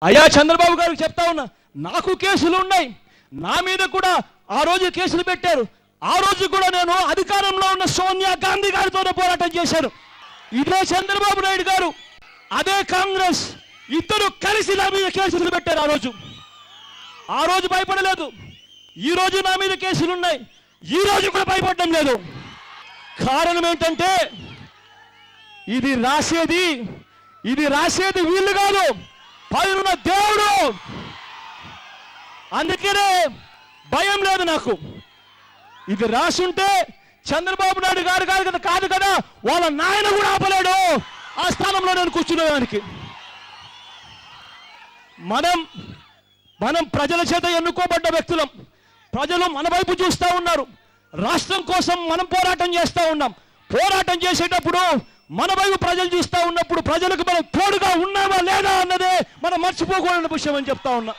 అయ్యా చంద్రబాబు గారికి చెప్తా ఉన్నా, నాకు కేసులు ఉన్నాయి, నా మీద కూడా ఆ రోజు కేసులు పెట్టారు. ఆ రోజు కూడా నేను అధికారంలో ఉన్న సోనియా గాంధీ గారితోనే పోరాటం చేశాను. ఇదే చంద్రబాబు నాయుడు గారు, అదే కాంగ్రెస్, ఇద్దరు కలిసి నా మీద కేసులు పెట్టారు. ఆ రోజు భయపడలేదు. ఈ రోజు నా మీద కేసులు ఉన్నాయి, ఈ రోజు కూడా భయపడడం లేదు. కారణం ఏంటంటే ఇది రాసేది వీళ్ళు కాదు, పైన దేవుడు. అందుకనే భయం లేదు నాకు. ఇది రాసుంటే చంద్రబాబు నాయుడు గారు కాదు కదా, వాళ్ళ నాయన కూడా ఆపలేడు ఆ స్థానంలో నేను కూర్చునేదానికి. మనం ప్రజల చేత ఎన్నుకోబడ్డ వ్యక్తులం. ప్రజలు మన వైపు చూస్తూ ఉన్నారు. రాష్ట్రం కోసం మనం పోరాటం చేస్తూ ఉన్నాం. పోరాటం చేసేటప్పుడు మన వైపు ప్రజలు చూస్తూ ఉన్నప్పుడు ప్రజలకు మనం తోడుగా ఉన్నామా లేదా అన్నదే మనం మర్చిపోకూడని విషయం అని చెప్తా ఉన్నా.